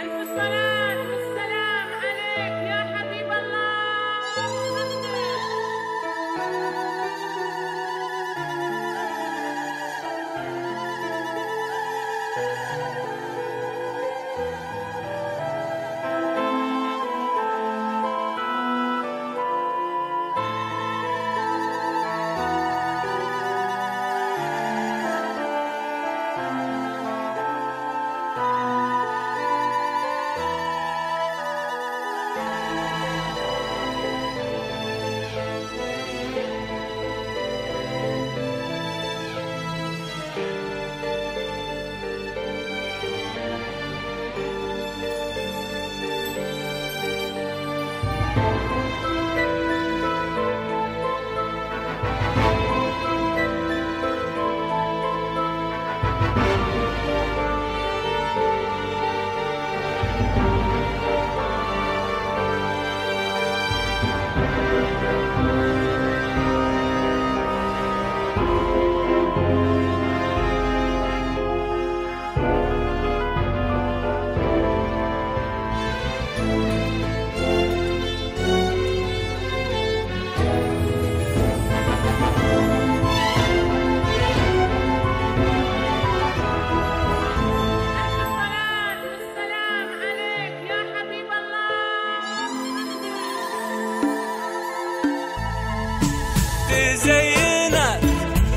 ألف صلاة والسلام عليك يا حبيب الله. تزينت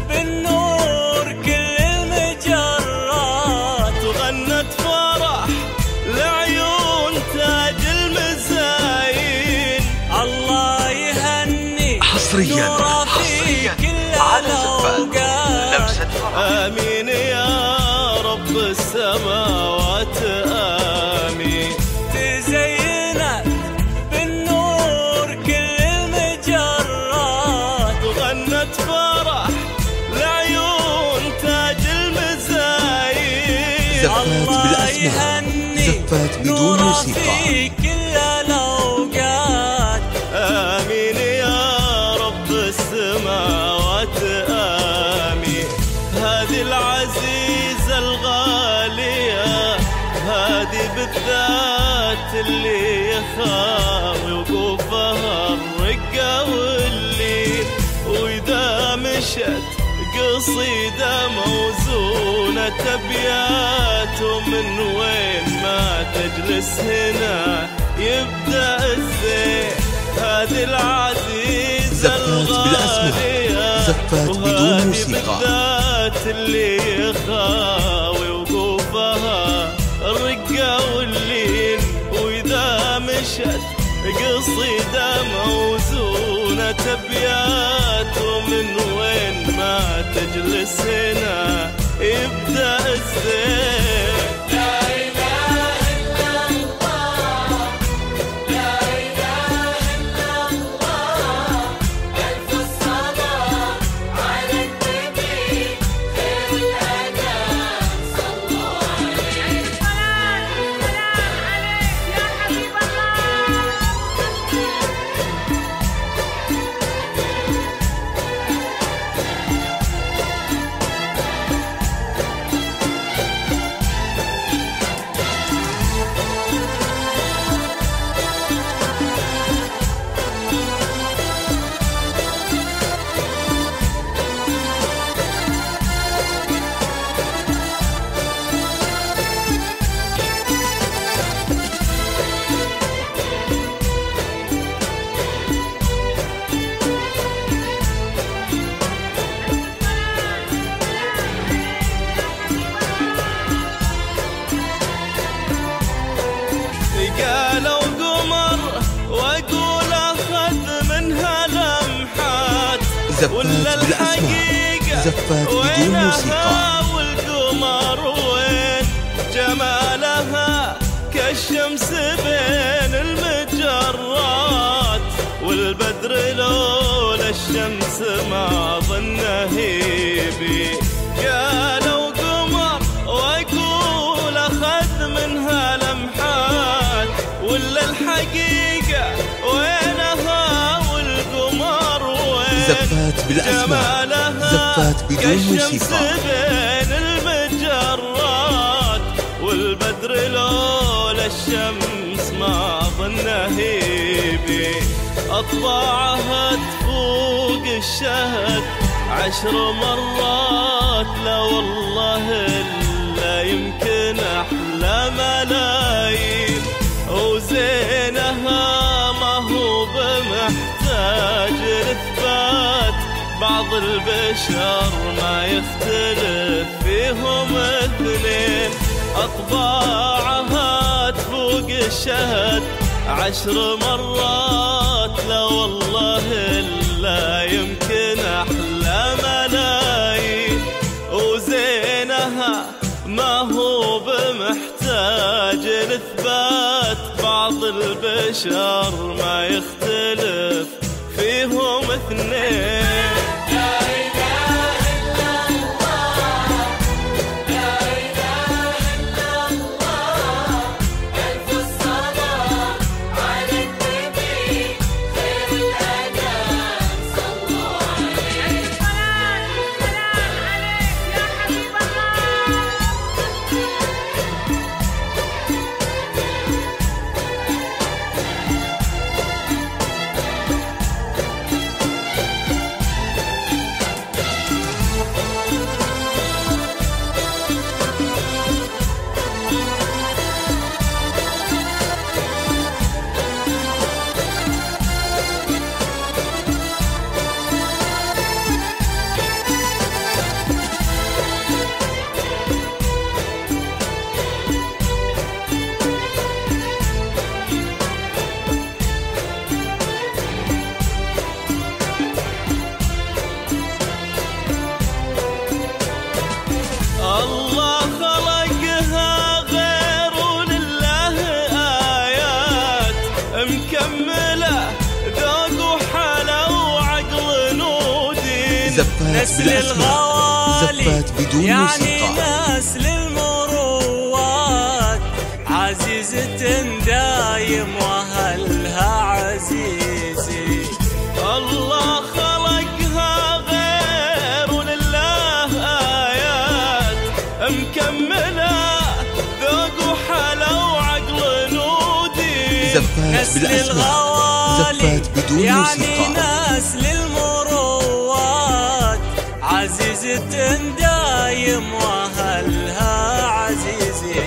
بالنور كل المجرات وغنت فرح لعيون تاج المزاين. الله يهني حصريا على زفات لمسة فرح. آمين يا رب السماوات آمين. تزينت بالنور كل المجرات وغنت فرح لعيون تاج المزاين. الله يهني زفات بدون موسيقى. كل الأوقات. آمين يا رب السماوات آمين. هذه العزيزة الغالية هذه بالذات اللي يخاوي وقوفها الرقة والليل. وإذا مشت قصيدة موزونة أبيات ومن وين ما تجلس هنا يبدأ الزين. هذه العزيزة الغالية زفات بدون موسيقى. اللي يخاوي وقوفها الرقة واللين. وإذا مشت قصيدة موزونة أبيات ومن وين ما تجلس هنا يبدأ الزين. قالوا قمر واقول اخذ منها لمحات. ولا الحقيقة زفات بدون موسيقى. والقمر وين جمالها كالشمس بين المجرات. والبدر لولا الشمس ما ظنه يبي. قالوا قمر واقول اخذ منها لمحات. ولا الحقيقة وينها والقمر وين زفات بالأسماء. زفات بدون موسيقى. بين المجرات. والبدر لولا الشمس ما ظن هيبي، أطباعها تفوق الشهد 10 مرات، لا والله إلا يمكن أحلى ملايين. وزينها ما هو بمحتاج الإثبات، بعض البشر ما يختلف فيهم اثنين. أطباعها تفوق الشهد 10 مرات، لا والله إلا يمكن أحلى ملايين. وزينها ما هو بمحتاج الإثبات، بعض البشر ما يختلف فيهم اثنين. الله خلقها غير ولله آيات، مكملة ذوق وحلا وعقل نودين. نسل الغوالي زفات بدون يعني موسيقى، نسل المروات عزيزة دايم وأهلها عزيزي. الله خلقها غير ولله آيات، مكملة ذوق وحلا وعقل نودي. نسل الغوالي زفات بدون يعني موسيقى، نسل المروات عزيزة دايم وأهلها عزيزي.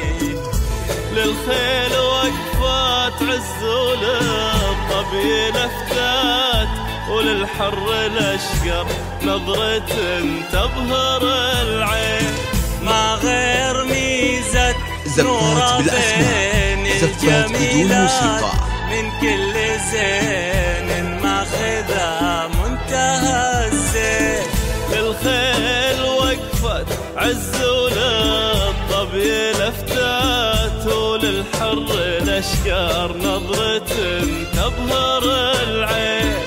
للخيل وقفات عز وللظبي لفتات، وللحر الأشقر نظرة تبهر العين. ما غير ميزة زفات نورة بالأسماء، بين زفات بدون الجميلات، موسيقى. من كل زين ماخذها منتهى الزين. للخيل وقفت عز وللظبي لفتات، وللحر الأشقر نظرة تبهر العين.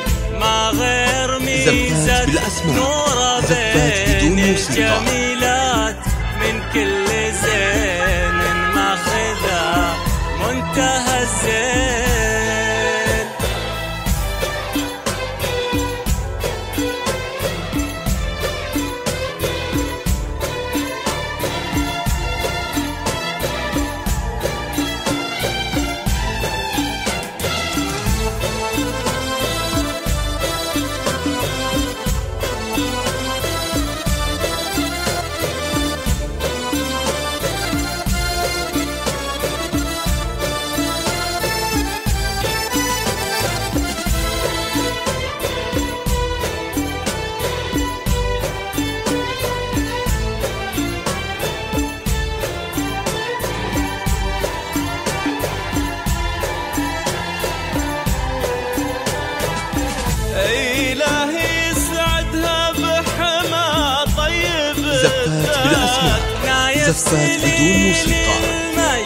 ما غير ميزة نورة بين الجميلات، من كل زين ماخذها منتهى الزين. إلهي يسعدها بحما طيب زفات بالأسماء، زفات بدون موسيقى.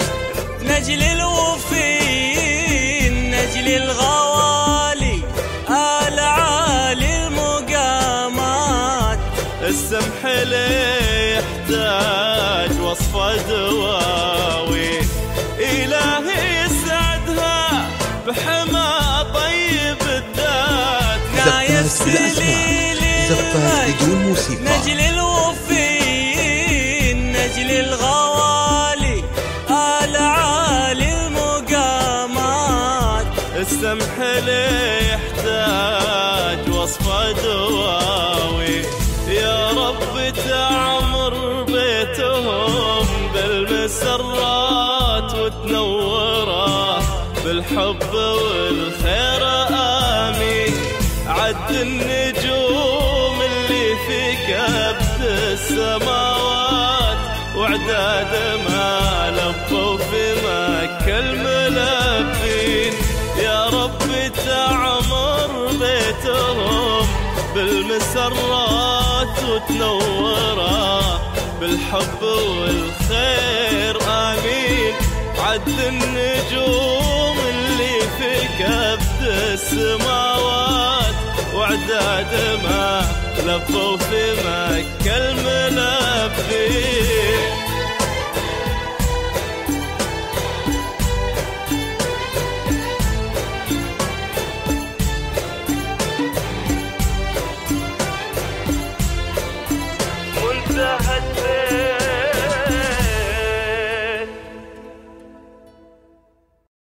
نجل الوفين نجل الغوالي آل عالي المقامات. السمح لي يحتاج وصفة دواوي، إلهي يسعدها بحما طيب الذات. زفات بالأسماء، زفات بدون موسيقى. نجل الوفين نجل الغوالي آل عالي المقامات. بالمسرات وتنوره بالحب والخير آمين. عد النجوم اللي في كبد السماوات وعداد ما لبوا في مكة الملبين. يا رب تعمر بيتهم بالمسرات وتنوره بالحب والخير آمين. عد النجوم اللي في كبد السماوات وعداد ما لبوا في مكة الملبين.